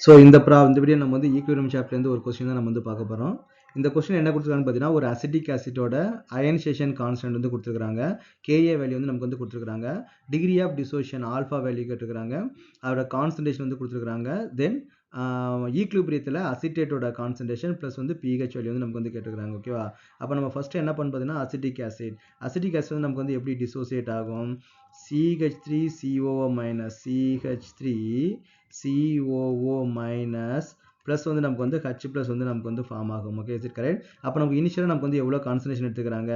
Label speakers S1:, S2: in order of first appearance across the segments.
S1: So இந்த video நம்ம வந்து ஈக்குவேரியம் சாப்டர்லேருந்து ஒரு கொஸ்டின் தான் நம்ம வந்து பார்க்க போகிறோம். இந்த கொஸ்டின் என்ன கொடுத்துருக்காங்கன்னு பார்த்தீங்கன்னா, ஒரு அசிட்டிக் ஆசிட்டோட அயனைசேஷன் கான்ஸ்டன்ட் வந்து கொடுத்துருக்காங்க. கேஏ வேல்யூ வந்து நமக்கு வந்து கொடுத்துருக்காங்க. Degree of dissociation alpha value கேட்டிருக்காங்க. அதோட கான்சன்ட்ரேஷன் வந்து கொடுத்துருக்காங்க. தென் ஈக்லிபிரியத்தில் அசிட்டேட்டோட கான்சன்ட்ரேஷன் ப்ளஸ் வந்து பிஹெச் வேல்யூ வந்து நமக்கு வந்து கேட்டிருக்காங்க. ஓகேவா? அப்போ நம்ம ஃபர்ஸ்ட் என்ன பண்ண பார்த்தீங்கன்னா, அசிட்டிக் ஆசிட் வந்து நமக்கு வந்து எப்படி டிசோசியேட் ஆகும்? CH3COO minus CH3COO minus plus வந்து நமக்கு வந்து H ப்ளஸ் வந்து நமக்கு வந்து ஃபார்ம் ஆகும். Okay, is it correct? அப்போ நமக்கு இனிஷியலாக நமக்கு வந்து எவ்வளோ கான்சன்ட்ரேஷன் எடுத்துக்கிறாங்க?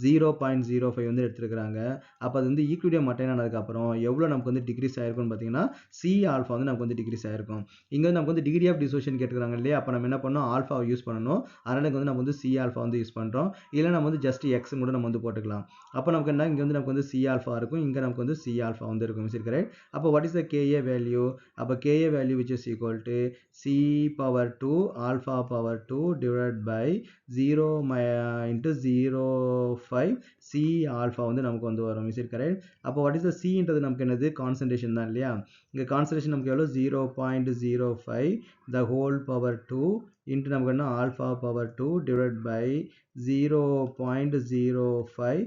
S1: 0.05 வந்து எடுத்துருக்காங்க. அப்போ அது வந்து ஈக்குவிலிபிரியம் அட்டைன் ஆனதுக்கப்புறம் எவ்வளோ நமக்கு வந்து டிக்ரீஸ் ஆயிருக்கும்னு பார்த்தீங்கன்னா, சி ஆல்ஃபா வந்து நமக்கு வந்து டிக்ரீஸ் ஆயிருக்கும். இங்கே வந்து நமக்கு வந்து டிகிரி ஆஃப் டிசோசியேஷன் கேட்டுக்கிறாங்க இல்லையா? அப்போ நம்ம என்ன பண்ணணும்? ஆல்ஃபாவை யூஸ் பண்ணணும். அதனால இங்கே வந்து நம்ம வந்து சி ஆல்ஃபா வந்து யூஸ் பண்ணுறோம். இல்லை நம்ம வந்து ஜஸ்ட் எக்ஸ் கூட நம்ம வந்து போட்டுக்கலாம். அப்போ நமக்கு என்ன, இங்கே வந்து நமக்கு வந்து சி ஆல்ஃபா இருக்கும், இங்கே நமக்கு வந்து சி ஆல்ஃபா வந்து இருக்கும். Is it correct? அப்போ what is the K A value? அப்போ K A value which is equal to c power 2 alpha power 2 divided by 0 into 0.5 c alpha வந்து நமக்கு வந்து வரும். Is it correct? அப்போ வாட் இஸ் த cன்றது நமக்கு என்னது? கான்சன்ட்ரேஷன் தான் இல்லையா? இங்கே கான்சன்ட்ரேஷன் நமக்கு எவ்வளோ? 0.05 the whole power 2 into நமக்கு என்ன? alpha power 2 divided by 0.05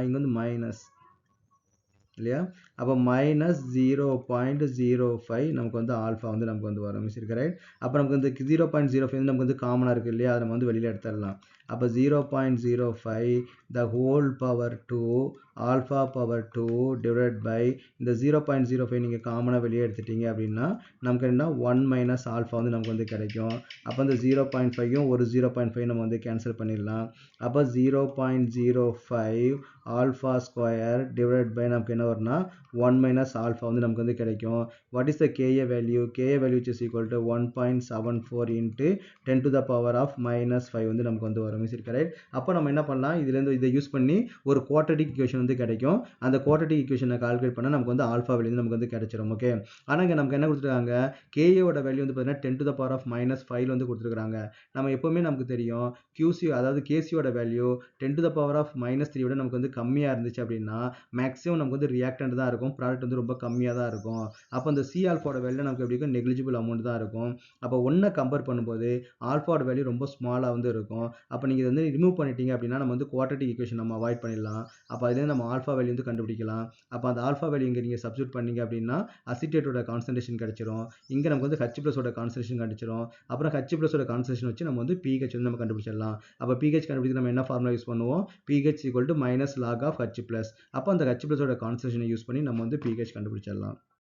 S1: இங்கே வந்து மைனஸ் இல்லையா? அப்போ மைனஸ் 0.05 நமக்கு வந்து ஆல்ஃபா வந்து நமக்கு வந்து வரும். Miss correct? அப்போ நமக்கு வந்து 0.05 நமக்கு வந்து காமனாக இருக்குது இல்லையா? அதை நம்ம வந்து வெளியில் எடுத்துடலாம். அப்போ 0.05 the whole power 2 alpha power 2 divide by இந்த 0.05 நீங்கள் காமனாக வெளியே எடுத்துட்டீங்க அப்படின்னா நமக்கு என்ன? 1 மைனஸ் ஆல்ஃபா வந்து நமக்கு வந்து கிடைக்கும். அப்போ இந்த 0.5யும் ஒரு 0.5 நம்ம வந்து கேன்சல் பண்ணிடலாம். அப்போ 0.05 ஆல்ஃபா ஸ்கொயர் டிவைட் பை நமக்கு என்ன வரும்னா 1 மைனஸ் ஆல்ஃபா வந்து நமக்கு வந்து கிடைக்கும். What is the K A value? KA value is equal to 1.74 into 10 to the power of minus 5 வந்து நமக்கு வந்து வரும். Is it correct? அப்போ நம்ம என்ன பண்ணலாம்? இதுலேருந்து இதை யூஸ் பண்ணி ஒரு குவாட்ரட்டிக் ஈக்குவேஷன் வந்து கிடைக்கும். அந்த குவாட்ரட்டிக் ஈக்குவேஷனை கால்குலேட் பண்ணால் நமக்கு வந்து ஆல்ஃபா வேல்யூ நமக்கு வந்து கிடைச்சிரும். ஓகே, ஆனால் இங்கே நமக்கு என்ன கொடுத்துருக்காங்க? கேஏவோட வேல்யூ வந்து பார்த்தீங்கன்னா 10 to the power of minus 5 வந்து கொடுத்துருக்காங்க. நம்ம எப்போவுமே நமக்கு தெரியும் QC அதாவது கேசியோட value 10 to the power of minus 3 விட நமக்கு வந்து கம்மியாக இருந்துச்சு அப்படின்னா மேக்ஸிமம் நமக்கு வந்து ரியாக்டன்ட் தான் இருக்கும், ப்ராடக்ட் வந்து ரொம்ப கம்மியாக தான் இருக்கும். அப்போ அந்த சி ஆல்ஃபாவோட வேல்யூ நமக்கு எப்படி இருக்கும்? நெக்லிஜிபிள் அமௌண்ட் தான் இருக்கும். அப்போ ஒன்றை கம்பேர் பண்ணும்போது ஆல்ஃபாவோட வேல்யூ ரொம்ப ஸ்மாலாக வந்து இருக்கும். அப்போ நீங்கள் இதை வந்து ரிமூவ் பண்ணிட்டீங்க அப்படின்னா நம்ம வந்து குவாட்ரட்டிக் ஈக்குவேஷன் நம்ம அவாய்ட் பண்ணிடலாம். அப்போ அதுலேருந்து நம்ம ஆல்ஃபா வேல்யூ வந்து கண்டுபிடிக்கலாம். அப்போ அந்த ஆல்ஃபா வேல்யூ இங்கே நீங்கள் சப்ஸ்டியூட் பண்ணீங்க அப்படின்னா அசிட்டேட்டோட கான்சன்ட்ரேஷன் கிடைச்சிரும். இங்கே நமக்கு வந்து ஹச் ப்ளஸோட கான்சன்ட்ரேஷன் கிடைச்சிரும். அப்புறம் ஹச் ப்ளஸோட கான்சன்ட்ரேஷன் வச்சு நம்ம வந்து பிஹெச் வந்து நம்ம கண்டுபிடிச்சிடலாம். அப்போ பிஹெச் கண்டுபிடிச்சு நம்ம என்ன ஃபார்முலா யூஸ் பண்ணுவோம்? pH equal to minus log of H plus. அப்போ அந்த H plus ஓட கான்சன்ட்ரேஷனை யூஸ் பண்ணி நம்ம வந்து pH கண்டுபிடிச்சிடலாம்.